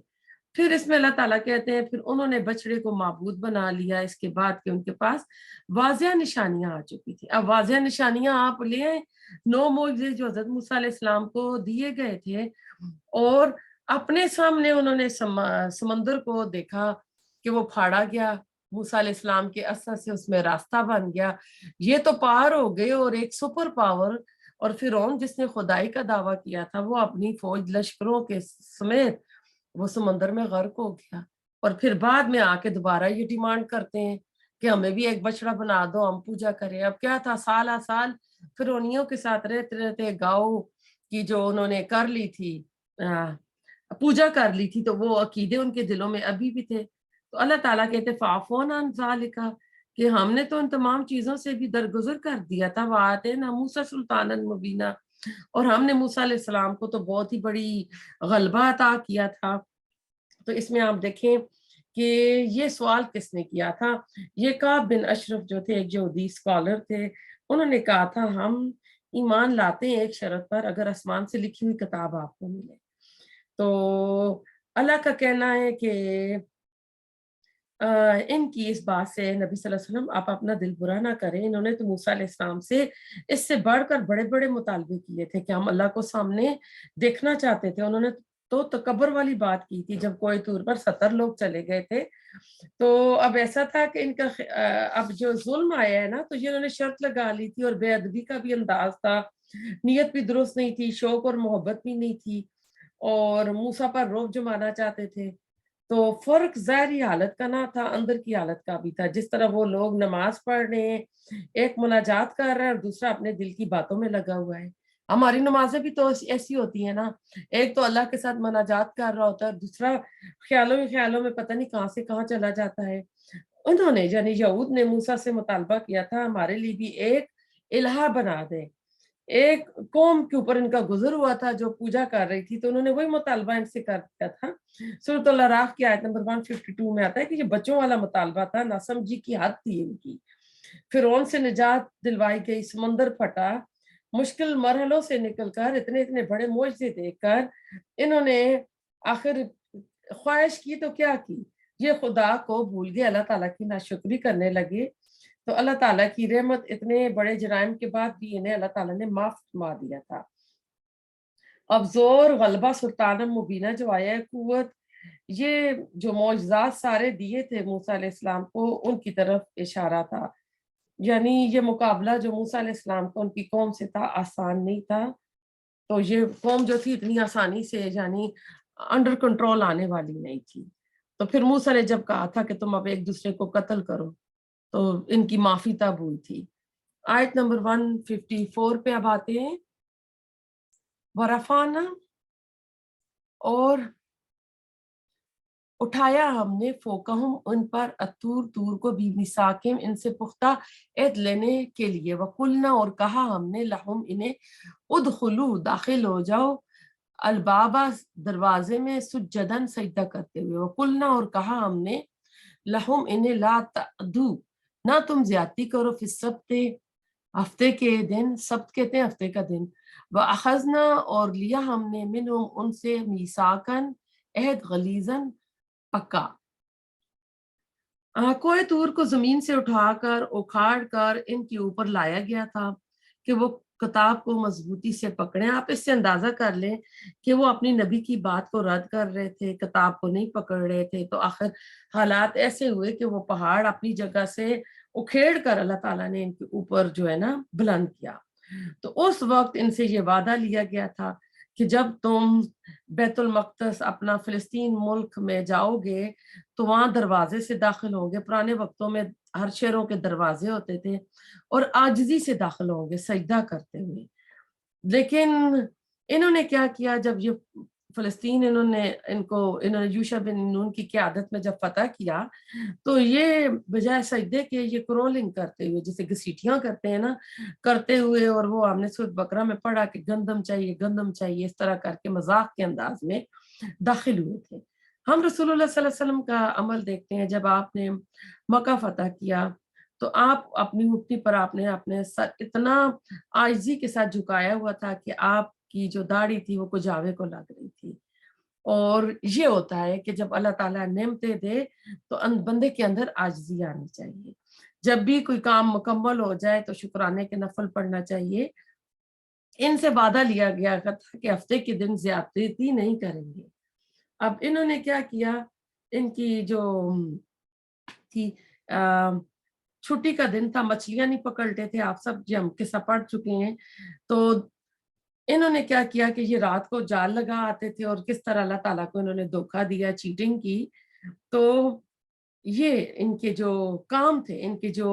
پھر اس میں اللہ تعالیٰ کہتے ہیں پھر انہوں نے بچڑے کو معبود بنا لیا، اس کے بعد کہ ان کے پاس واضح نشانیاں آ چکی تھی۔ اب واضح نشانیاں آپ لے آئیں، 9 معجزے جو حضرت موسیٰ علیہ السلام کو دیے گئے تھے، اور اپنے سامنے انہوں نے سمندر کو دیکھا کہ وہ پھاڑا گیا، موسیٰ علیہ السلام کے اثر سے اس میں راستہ بن گیا، یہ تو پار ہو گئے، اور ایک سپر پاور اور فرعون جس نے خدائی کا دعویٰ کیا تھا وہ اپنی فوج لشکروں کے سمیت وہ سمندر میں غرق ہو گیا، اور پھر بعد میں آ کے دوبارہ یہ ڈیمانڈ کرتے ہیں کہ ہمیں بھی ایک بچڑا بنا دو، ہم پوجا کریں۔ اب کیا تھا، سالہ سال فرعونیوں کے ساتھ رہتے رہتے گاؤں کی جو انہوں نے کر لی تھی پوجا کر لی تھی، تو وہ عقیدے ان کے دلوں میں ابھی بھی تھے۔ تو اللہ تعالیٰ کہتے فَعَفُونَ عَنْ ذَلِكَ، کہ ہم نے تو ان تمام چیزوں سے بھی درگزر کر دیا تھا، وَآتَيْنَا مُوسَىٰ سُلْطَانًا مُبِينًا، اور ہم نے موسیٰ علیہ السلام کو تو بہت ہی بڑی غلبہ عطا کیا تھا۔ تو اس میں آپ دیکھیں کہ یہ سوال کس نے کیا تھا؟ یہ کعب بن اشرف جو تھے، ایک یہودی اسکالر تھے، انہوں نے کہا تھا ہم ایمان لاتے ہیں ایک شرط پر، اگر آسمان سے لکھی ہوئی کتاب آپ کو ملے۔ تو اللہ کا کہنا ہے کہ ان کی اس بات سے نبی صلی اللہ علیہ وسلم آپ اپنا دل برا نہ کریں، انہوں نے تو موسیٰ علیہ السلام سے اس سے بڑھ کر بڑے بڑے مطالبے کیے تھے کہ ہم اللہ کو سامنے دیکھنا چاہتے تھے، انہوں نے تو تکبر والی بات کی تھی جب کوئی طور پر 70 لوگ چلے گئے تھے۔ تو اب ایسا تھا کہ ان کا اب جو ظلم آیا ہے نا، تو یہ انہوں نے شرط لگا لی تھی، اور بے ادبی کا بھی انداز تھا، نیت بھی درست نہیں تھی، شوق اور محبت بھی نہیں تھی، اور موسیٰ پر روب جمانا چاہتے تھے۔ تو فرق ظاہری حالت کا نہ تھا، اندر کی حالت کا بھی تھا، جس طرح وہ لوگ نماز پڑھ رہے ہیں، ایک مناجات کر رہا ہے اور دوسرا اپنے دل کی باتوں میں لگا ہوا ہے۔ ہماری نمازیں بھی تو ایسی ہوتی ہیں نا، ایک تو اللہ کے ساتھ مناجات کر رہا ہوتا ہے، دوسرا خیالوں میں پتہ نہیں کہاں سے کہاں چلا جاتا ہے۔ انہوں نے یعنی یہود نے موسیٰ سے مطالبہ کیا تھا ہمارے لیے بھی ایک الہ بنا دے، ایک قوم کے اوپر ان کا گزر ہوا تھا جو پوجا کر رہی تھی، تو انہوں نے وہی مطالبہ ان سے کر دیا تھا۔ سورۃ الاعراف کی آیت نمبر 152 میں آتا ہے کہ یہ بچوں والا مطالبہ تھا، ناسمجھی کی حد تھی ان کی۔ فرعون سے نجات دلوائی گئی، سمندر پھٹا، مشکل مرحلوں سے نکل کر اتنے بڑے معجزے دیکھ کر انہوں نے آخر خواہش کی تو کیا کی، یہ خدا کو بھول گئے، اللہ تعالیٰ کی ناشکری کرنے لگے، تو اللہ تعالیٰ کی رحمت اتنے بڑے جرائم کے بعد بھی انہیں اللہ تعالیٰ نے معاف فرما دیا تھا۔ اب زور، غلبہ، سلطان مبینہ جو آیا ہے، قوت، یہ جو معجزات سارے دیے تھے موسیٰ علیہ السلام کو، ان کی طرف اشارہ تھا۔ یعنی یہ مقابلہ جو موسیٰ علیہ السلام کو ان کی قوم سے تھا، آسان نہیں تھا۔ تو یہ قوم جو تھی اتنی آسانی سے یعنی انڈر کنٹرول آنے والی نہیں تھی۔ تو پھر موسیٰ نے جب کہا تھا کہ تم اب ایک دوسرے کو قتل کرو، تو ان کی معافی تب ہوئی تھی۔ آیت نمبر 154 پہ اب آتے ہیں۔ ورفعنا، اور اٹھایا ہم نے، فوقہم، ان پر، الطور، طور کو، بھی میثاقہم، ان سے پختہ عہد لینے کے لیے، وقلنا، اور کہا ہم نے، لہم، انہیں، ادخلوا، داخل ہو جاؤ، البابا، دروازے میں، سجدن، سجدہ کرتے ہوئے، وقلنا، اور کہا ہم نے، لہم، انہیں، لا تعدو، نہ تم زیادتی کرو، فی السبت، ہفتے کے دن، سبت کہتے ہیں ہفتے کا دن، وَأَخَذْنَا، اور لیا ہم نے، منہم، ان سے، میثاقاً، عہد، غلیظاً، پکا۔ کوہ طور کو زمین سے اٹھا کر، اکھاڑ کر ان کے اوپر لایا گیا تھا کہ وہ کتاب کو مضبوطی سے پکڑیں۔ آپ اس سے اندازہ کر لیں کہ وہ اپنی نبی کی بات کو رد کر رہے تھے، کتاب کو نہیں پکڑ رہے تھے، تو آخر حالات ایسے ہوئے کہ وہ پہاڑ اپنی جگہ سے اکھیڑ کر اللہ تعالیٰ نے ان کے اوپر جو ہے نا بلند کیا۔ تو اس وقت ان سے یہ وعدہ لیا گیا تھا کہ جب تم بیت المقدس، اپنا فلسطین ملک میں جاؤ گے تو وہاں دروازے سے داخل ہوں گے۔ پرانے وقتوں میں ہر شہروں کے دروازے ہوتے تھے، اور عاجزی سے داخل ہوں گے، سجدہ کرتے ہوئے۔ لیکن انہوں نے کیا کیا، جب یہ فلسطین انہوں نے یوشع بن نون کی قیادت میں جب فتح کیا، تو یہ بجائے سجدے کے یہ کرولنگ کرتے ہوئے، جیسے گھسیٹیاں کرتے ہیں نا، کرتے ہوئے، اور وہ ہم نے سورۃ بقرہ میں پڑھا کہ گندم چاہیے، گندم چاہیے، اس طرح کر کے مذاق کے انداز میں داخل ہوئے تھے۔ ہم رسول اللہ صلی اللہ علیہ وسلم کا عمل دیکھتے ہیں۔ جب آپ نے مکہ فتح کیا تو آپ اپنی مٹھی پر آپ نے اپنے سر اتنا عاجزی کے ساتھ جھکایا ہوا تھا کہ آپ کی جو داڑھی تھی وہ کجاوے کو لگ رہی تھی۔ اور یہ ہوتا ہے کہ جب اللہ تعالیٰ نعمتیں دے تو بندے کے اندر عاجزی آنی چاہیے۔ جب بھی کوئی کام مکمل ہو جائے تو شکرانے کے نفل پڑھنا چاہیے۔ ان سے وعدہ لیا گیا تھا کہ ہفتے کے دن زیادتی نہیں کریں گے۔ اب انہوں نے کیا کیا، ان کی جو تھی چھٹی کا دن تھا، مچھلیاں نہیں پکڑتے تھے، آپ سب یہ ہم قصہ پڑھ چکے ہیں۔ تو انہوں نے کیا کیا کہ یہ رات کو جال لگا آتے تھے، اور کس طرح اللہ تعالیٰ کو انہوں نے دھوکہ دیا، چیٹنگ کی۔ تو یہ ان کے جو کام تھے، ان کی جو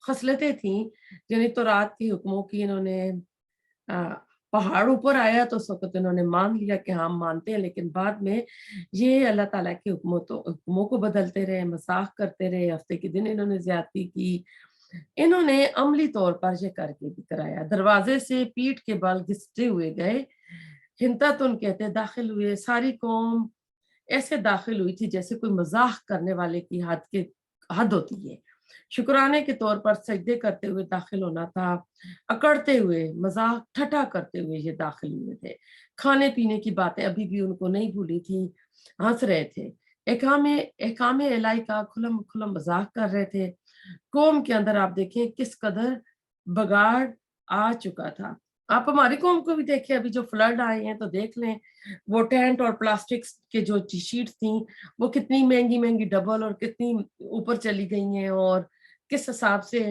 خصلتیں تھیں، یعنی تو رات کی حکموں کی انہوں نے پہاڑ اوپر آیا تو اس وقت انہوں نے مان لیا کہ ہم مانتے ہیں، لیکن بعد میں یہ اللہ تعالیٰ کے حکموں کو بدلتے رہے، مذاق کرتے رہے، ہفتے کے دن انہوں نے زیادتی کی۔ انہوں نے عملی طور پر یہ کر کے بھی کرایا۔ دروازے سے پیٹھ کے بل گھستے ہوئے گئے، ہنتاتن کہتے داخل ہوئے، ساری قوم ایسے داخل ہوئی تھی جیسے کوئی مذاق کرنے والے کی حد ہوتی ہے۔ شکرانے کے طور پر سجدے کرتے ہوئے داخل ہونا تھا، اکڑتے ہوئے، مذاق ٹھٹھا کرتے ہوئے یہ داخل ہوئے تھے۔ کھانے پینے کی باتیں ابھی بھی ان کو نہیں بھولی تھی، ہنس رہے تھے، احکام الہی کا کھلم کھلم مذاق کر رہے تھے۔ قوم کے اندر آپ دیکھیں کس قدر بگاڑ آ چکا تھا۔ آپ ہماری قوم کو بھی دیکھیں، ابھی جو فلڈ آئے ہیں تو دیکھ لیں، وہ ٹینٹ اور پلاسٹک کے جو شیٹس تھیں وہ کتنی مہنگی مہنگی ڈبل اور کتنی اوپر چلی گئی ہیں، اور کس حساب سے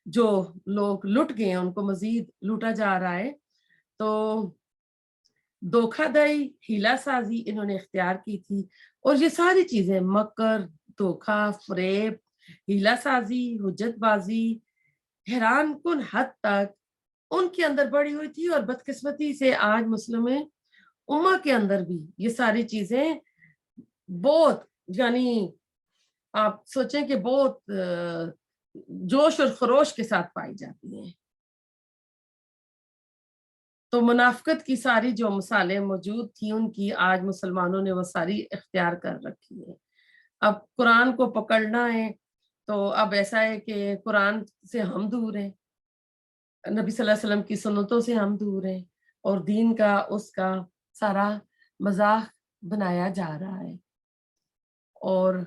جو لوگ لٹ گئے ہیں ان کو مزید لوٹا جا رہا ہے۔ تو دھوکہ دہی، ہیلا سازی انہوں نے اختیار کی تھی، اور یہ ساری چیزیں، مکر، دھوکہ، فریب، ہیلا سازی، حجت بازی، حیران کن حد تک ان کے اندر بڑی ہوئی تھی۔ اور بدقسمتی سے آج مسلم امہ کے اندر بھی یہ ساری چیزیں بہت، یعنی آپ سوچیں کہ بہت جوش اور خروش کے ساتھ پائی جاتی ہیں۔ تو منافقت کی ساری جو مثالیں موجود تھیں ان کی آج مسلمانوں نے وہ ساری اختیار کر رکھی ہے۔ اب قرآن کو پکڑنا ہے تو اب ایسا ہے کہ قرآن سے ہم دور ہیں، نبی صلی اللہ علیہ وسلم کی سنتوں سے ہم دور ہیں، اور دین کا اس کا سارا مذاق بنایا جا رہا ہے۔ اور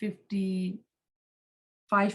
155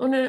انہوں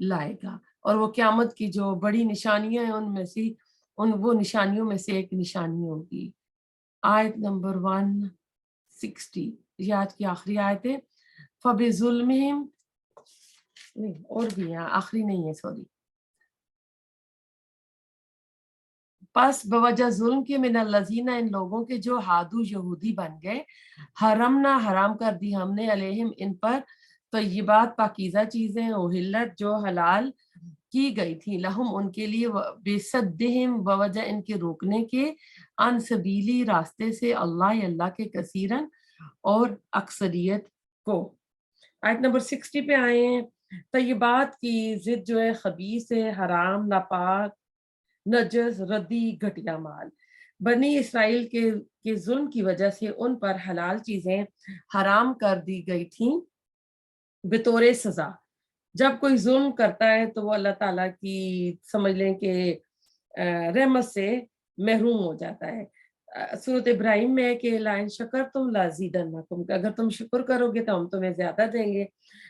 لائے گا، اور وہ قیامت کی جو بڑی نشانیاں ہیں ان میں سے وہ نشانیوں میں سے ایک نشانی ہوگی۔ آیت نمبر 160، یہ آج کی آخری آیت ہے۔ فَبِظُلْمِهِمْ، نہیں اور بھی ہے، آخری نہیں ہے، سوری۔ پس بوجہ ظلم کے من الذین، ان لوگوں کے جو ہادو یہودی بن گئے، حرمنا حرام کر دی ہم نے علیہم ان پر طیبات پاکیزہ چیزیں، احلت جو حلال کی گئی تھی، لہم ان کے لیے، بصدہم بوجہ ان کے روکنے کے، ان سبیلی راستے سے، اللہ کے کثیرن اور اکثریت کو۔ آیت نمبر 60 پہ آئے ہیں۔ طیبات کی ضد جو ہے خبیث ہے، حرام، ناپاک، نجس، ردی، گھٹیا مال۔ بنی اسرائیل کے ظلم کی وجہ سے ان پر حلال چیزیں حرام کر دی گئی تھیں بطور سزا۔ جب کوئی ظلم کرتا ہے تو وہ اللہ تعالیٰ کی سمجھ لیں کہ رحمت سے محروم ہو جاتا ہے۔ سورۃ ابراہیم میں کہ لائن شکر تم لازیدنکم، کہ اگر تم شکر کرو گے تو ہم تمہیں زیادہ دیں گے،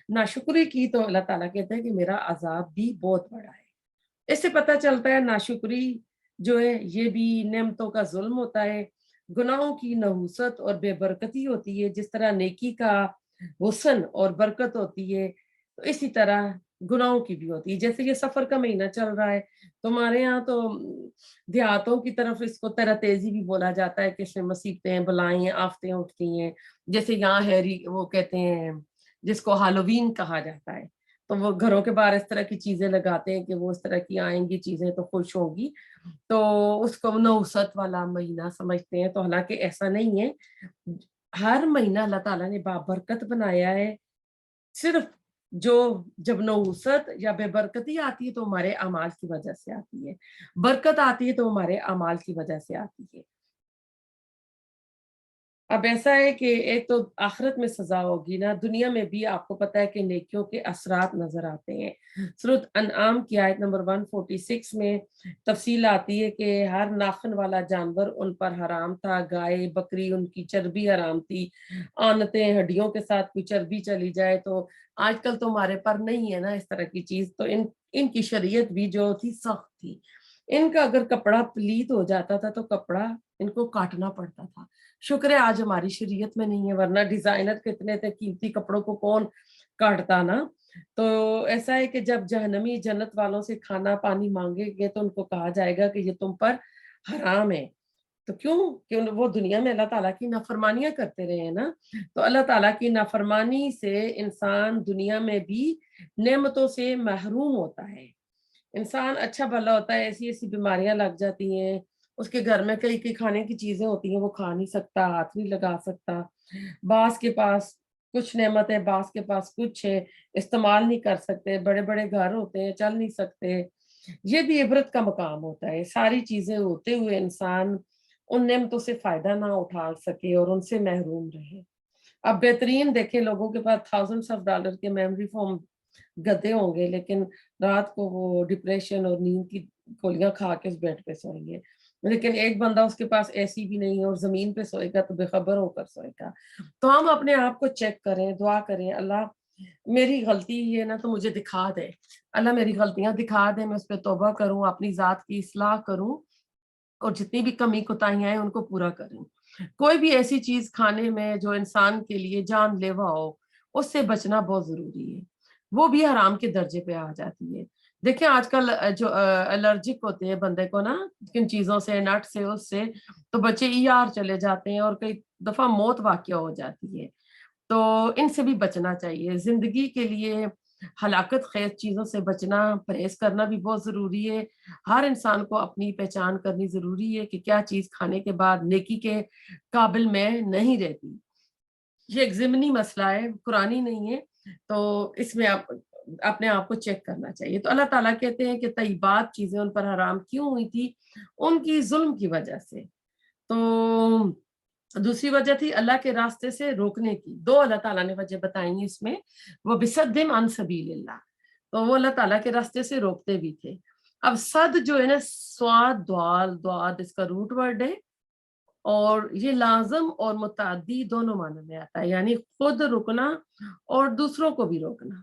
ناشکری کی تو اللہ تعالیٰ کہتے ہیں کہ میرا عذاب بھی بہت بڑا ہے۔ اس سے پتہ چلتا ہے ناشکری جو ہے یہ بھی نعمتوں کا ظلم ہوتا ہے، گناہوں کی نحوست اور بے برکتی ہوتی ہے۔ جس طرح نیکی کا حسن اور برکت ہوتی ہے تو اسی طرح گناہوں کی بھی ہوتی ہے۔ جیسے یہ سفر کا مہینہ چل رہا ہے، تمہارے ہاں تو دیہاتوں کی طرف اس کو تیرا تیزی بھی بولا جاتا ہے کہ اس میں مصیبتیں، بلائیں، آفتیں اٹھتی ہیں۔ جیسے یہاں ہیری وہ کہتے ہیں جس کو ہالووین کہا جاتا ہے، تو وہ گھروں کے باہر اس طرح کی چیزیں لگاتے ہیں کہ وہ اس طرح کی آئیں گی چیزیں تو خوش ہوگی، تو اس کو نوست والا مہینہ سمجھتے ہیں۔ تو حالانکہ ایسا نہیں ہے، ہر مہینہ اللہ تعالیٰ نے بابرکت بنایا ہے۔ صرف جب نوست یا بے برکتی آتی ہے تو ہمارے اعمال کی وجہ سے آتی ہے، برکت آتی ہے تو ہمارے اعمال کی وجہ سے آتی ہے۔ اب ایسا ہے کہ ایک تو آخرت میں سزا ہوگی نا، دنیا میں بھی آپ کو پتہ ہے کہ نیکیوں کے اثرات نظر آتے ہیں۔ سورۃ انعام کی آیت نمبر 146 میں تفصیل آتی ہے کہ ہر ناخن والا جانور ان پر حرام تھا، گائے، بکری، ان کی چربی حرام تھی، آنتیں، ہڈیوں کے ساتھ کوئی چربی چلی جائے تو آج کل تو ہمارے پر نہیں ہے نا اس طرح کی چیز، تو ان کی شریعت بھی جو تھی سخت تھی۔ ان کا اگر کپڑا پلیت ہو جاتا تھا تو کپڑا ان کو کاٹنا پڑتا تھا۔ شکر ہے آج ہماری شریعت میں نہیں ہے، ورنہ ڈیزائنر کتنے تھے، قیمتی کپڑوں کو کون کاٹتا نا۔ تو ایسا ہے کہ جب جہنمی جنت والوں سے کھانا پانی مانگے گے تو ان کو کہا جائے گا کہ یہ تم پر حرام ہے۔ تو کیوں وہ دنیا میں اللہ تعالیٰ کی نافرمانیاں کرتے رہے ہیں نا، تو اللہ تعالیٰ کی نافرمانی سے انسان دنیا میں بھی نعمتوں سے محروم ہوتا ہے۔ انسان اچھا بھلا ہوتا ہے، ایسی ایسی بیماریاں لگ جاتی ہیں، اس کے گھر میں کئی کئی کھانے کی چیزیں ہوتی ہیں وہ کھا نہیں سکتا، ہاتھ نہیں لگا سکتا۔ بعض کے پاس کچھ نعمت ہے، بعض کے پاس کچھ ہے، استعمال نہیں کر سکتے، بڑے بڑے گھر ہوتے ہیں، چل نہیں سکتے۔ یہ بھی عبرت کا مقام ہوتا ہے، ساری چیزیں ہوتے ہوئے انسان ان نعمتوں سے فائدہ نہ اٹھا سکے اور ان سے محروم رہے۔ اب بہترین دیکھیں لوگوں کے پاس تھاؤزنڈس آف ڈالر کے میموری فوم گدے ہوں گے، لیکن رات کو وہ ڈپریشن اور نیند کی گولیاں کھا کے اس بیڈ پہ سوئیں گے۔ لیکن ایک بندہ اس کے پاس ایسی بھی نہیں ہے اور زمین پہ سوئے گا تو بے خبر ہو کر سوئے گا۔ تو ہم اپنے آپ کو چیک کریں، دعا کریں، اللہ میری غلطی ہے نا تو مجھے دکھا دے، اللہ میری غلطیاں دکھا دے، میں اس پہ توبہ کروں، اپنی ذات کی اصلاح کروں اور جتنی بھی کمی کوتاہیاں ہیں ان کو پورا کروں۔ کوئی بھی ایسی چیز کھانے میں جو انسان کے لیے جان لیوا ہو اس سے بچنا بہت ضروری ہے، وہ بھی حرام کے درجے پہ آ جاتی ہے۔ دیکھیں آج کل جو الرجک ہوتے ہیں بندے کو نا کن چیزوں سے، نٹ سے، اس سے تو بچے ER چلے جاتے ہیں اور کئی دفعہ موت واقع ہو جاتی ہے۔ تو ان سے بھی بچنا چاہیے۔ زندگی کے لیے ہلاکت خیز چیزوں سے بچنا، پرہیز کرنا بھی بہت ضروری ہے۔ ہر انسان کو اپنی پہچان کرنی ضروری ہے کہ کیا چیز کھانے کے بعد نیکی کے قابل میں نہیں رہتی۔ یہ ایک ضمنی مسئلہ ہے، قرآنی نہیں ہے، تو اس میں آپ اپنے آپ کو چیک کرنا چاہیے۔ تو اللہ تعالیٰ کہتے ہیں کہ طیبات چیزیں ان پر حرام کیوں ہوئی تھی؟ ان کی ظلم کی وجہ سے۔ تو دوسری وجہ تھی اللہ کے راستے سے روکنے کی۔ دو اللہ تعالیٰ نے وجہ بتائی ہیں اس میں، وہ بصدہم عن سبیل اللہ، تو وہ اللہ تعالیٰ کے راستے سے روکتے بھی تھے۔ اب صد جو ہے نا، سواد دواد اس کا روٹ ورڈ ہے، اور یہ لازم اور متعدی دونوں معنی میں آتا ہے، یعنی خود رکنا اور دوسروں کو بھی روکنا۔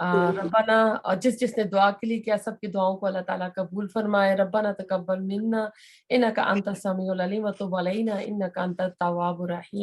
ربنا، اور جس نے دعا کے لیے کیا سب کی دعاؤں کو اللہ تعالیٰ قبول فرمائے. ربنا تقبل منا انک انت السمیع العلیم وتب علینا انک انت التواب الرحیم.